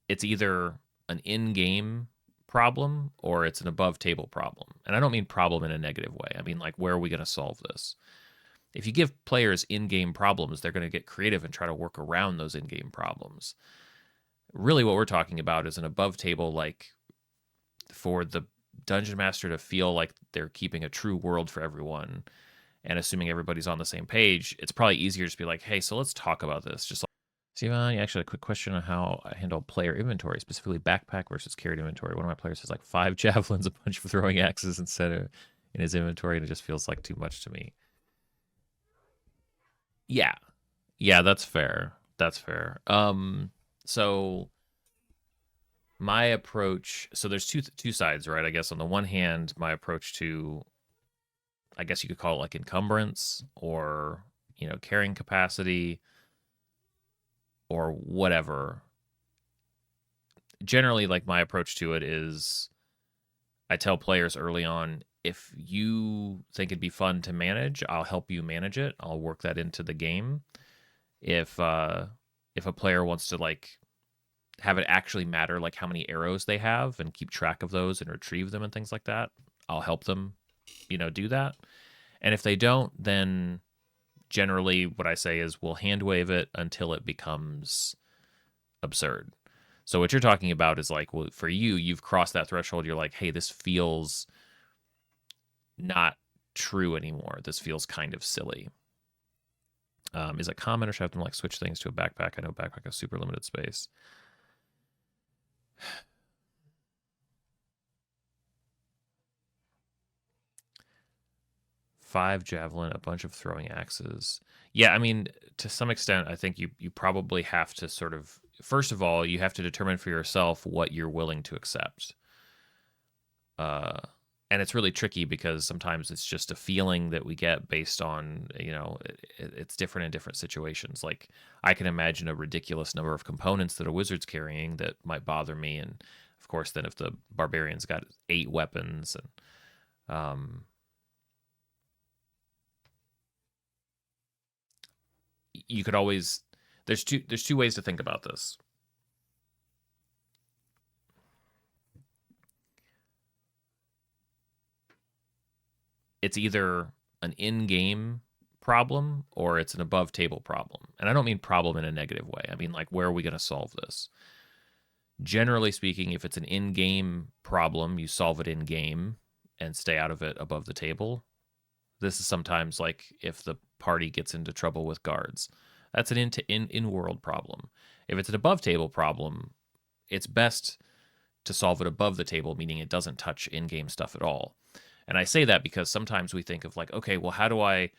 it's either an in-game problem or it's an above-table problem. And I don't mean problem in a negative way. I mean, like, where are we going to solve this? If you give players in-game problems, they're going to get creative and try to work around those in-game problems. Really, what we're talking about is an above-table, like, for the dungeon master to feel like they're keeping a true world for everyone and assuming everybody's on the same page. It's probably easier to just be like, hey, so let's talk about this. Just like, Stevon, actually, a quick question on how I handle player inventory, specifically backpack versus carried inventory. One of my players has like 5 javelins, a bunch of throwing axes instead of in his inventory, and it just feels like too much to me. Yeah, yeah, that's fair. That's fair. So my approach. So there's two sides, right? I guess on the one hand, my approach to, I guess you could call it like encumbrance or carrying capacity or whatever. Generally, like my approach to it is I tell players early on, if you think it'd be fun to manage, I'll help you manage it. I'll work that into the game. If a player wants to like have it actually matter, like how many arrows they have and keep track of those and retrieve them and things like that, I'll help them, do that. And if they don't, then generally what I say is we'll hand wave it until it becomes absurd. So what you're talking about is like, well, for you, you've crossed that threshold. You're like, hey, this feels not true anymore. This feels kind of silly. Is it common, or should I have them like switch things to a backpack? I know backpack has super limited space. Five javelin, a bunch of throwing axes. Yeah, I mean, to some extent, I think you probably have to sort of, first of all, you have to determine for yourself what you're willing to accept. And it's really tricky because sometimes it's just a feeling that we get based on, it's different in different situations. Like I can imagine a ridiculous number of components that a wizard's carrying that might bother me. And of course, then if the barbarian's got 8 weapons and, you could always, there's two ways to think about this. It's either an in-game problem or it's an above table problem. And I don't mean problem in a negative way. I mean like, where are we going to solve this? Generally speaking, if it's an in-game problem, you solve it in game and stay out of it above the table. This is sometimes like if the party gets into trouble with guards. That's an in-world problem. If it's an above table problem, it's best to solve it above the table, meaning it doesn't touch in-game stuff at all. And I say that because sometimes we think of like, okay, well, how do I,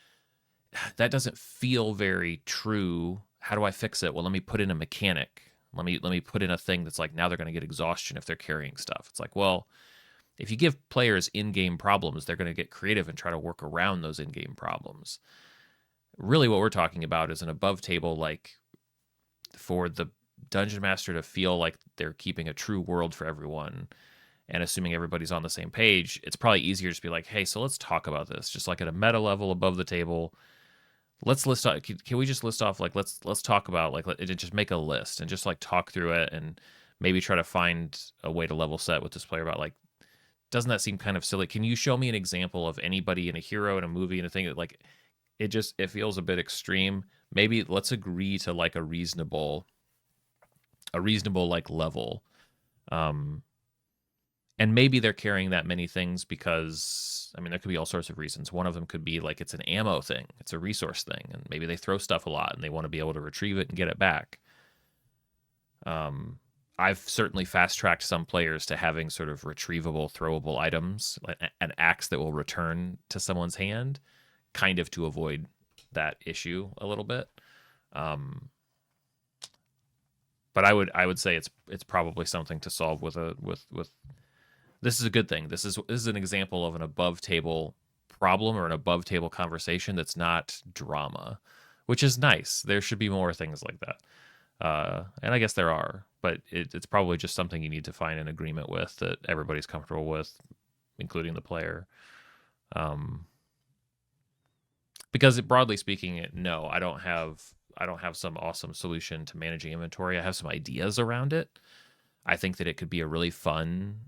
that doesn't feel very true. How do I fix it? Well, let me put in a mechanic. Let me put in a thing that's like, now they're going to get exhaustion if they're carrying stuff. It's like, well, if you give players in-game problems, they're going to get creative and try to work around those in-game problems. Really what we're talking about is an above table, like for the dungeon master to feel like they're keeping a true world for everyone and assuming everybody's on the same page. It's probably easier to just be like, hey, so let's talk about this, just like at a meta level above the table. Let's list out, can we just list off like, let's talk about like, just make a list and just like talk through it and maybe try to find a way to level set with this player about like, doesn't that seem kind of silly? Can you show me an example of anybody in a hero in a movie and a thing that like, it feels a bit extreme. Maybe let's agree to like a reasonable like level. And maybe they're carrying that many things because, I mean, there could be all sorts of reasons. One of them could be like it's an ammo thing, it's a resource thing, and maybe they throw stuff a lot and they want to be able to retrieve it and get it back. I've certainly fast tracked some players to having sort of retrievable, throwable items, like an axe that will return to someone's hand, kind of to avoid that issue a little bit. But I would say it's probably something to solve with this is a good thing. This is an example of an above table problem or an above table conversation that's not drama, which is nice. There should be more things like that. And I guess there are, but it's probably just something you need to find an agreement with that everybody's comfortable with, including the player. Because broadly speaking, no, I don't have some awesome solution to managing inventory. I have some ideas around it, I think that it could be a really fun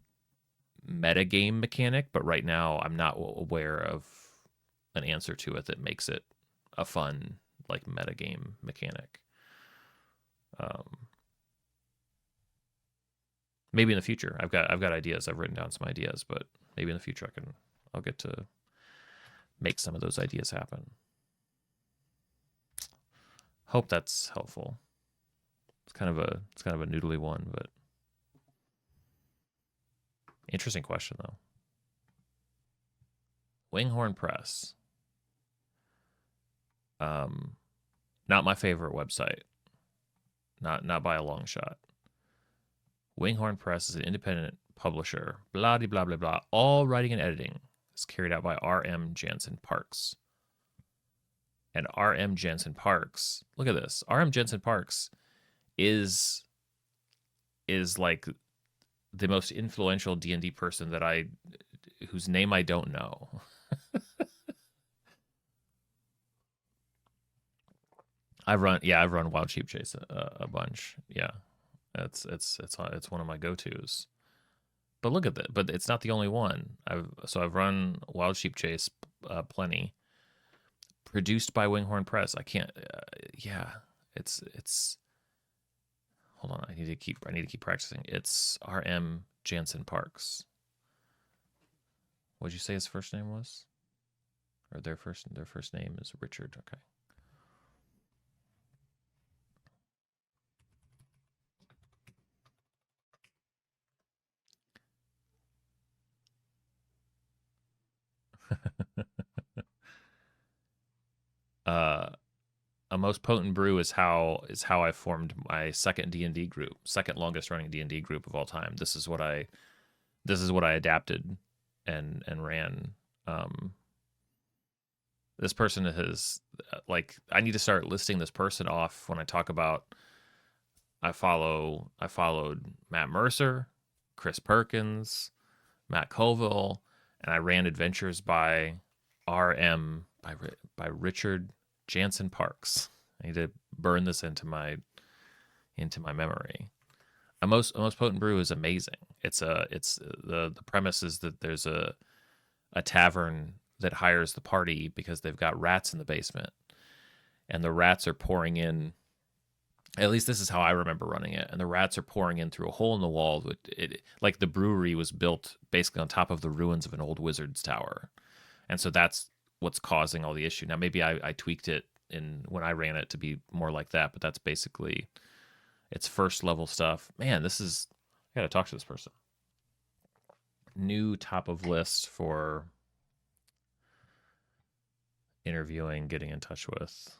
meta game mechanic, but right now I'm not aware of an answer to it that makes it a fun like meta game mechanic. Maybe in the future. I've got ideas. I've written down some ideas, but maybe in the future I'll get to make some of those ideas happen. Hope that's helpful. It's kind of a noodly one, but interesting question though. Winghorn Press. Not my favorite website. Not by a long shot. Winghorn Press is an independent publisher. Blah blah blah blah. All writing and editing is carried out by R.M. Jansen Parks. And R.M. Jansen Parks, look at this. R.M. Jansen Parks is like the most influential D&D person whose name I don't know. I've run Wild Sheep Chase a bunch. Yeah, it's one of my go-tos. But look at that. But it's not the only one. I've run Wild Sheep Chase plenty. Produced by Winghorn Press. I can't. Yeah, it's. Hold on. I need to keep practicing. It's R.M. Jansen Parks. What'd you say his first name was? Or their first name is Richard. Okay. A most potent brew is how I formed my second D&D group, second longest running D&D group of all time. This is what I adapted and ran. This person has like, I need to start listing this person off when I talk about. I followed Matt Mercer, Chris Perkins, Matt Colville, and I ran adventures by R.M. by Richard Jansen Parks. I need to burn this into my memory. A most potent brew is amazing. It's the premise is that there's a tavern that hires the party because they've got rats in the basement, and the rats are pouring in. At least this is how I remember running it. And the rats are pouring in through a hole in the wall. Like the brewery was built basically on top of the ruins of an old wizard's tower. And so that's what's causing all the issue. Now, maybe I tweaked it when I ran it to be more like that, but that's basically it's first level stuff. Man, I got to talk to this person. New top of list for interviewing, getting in touch with.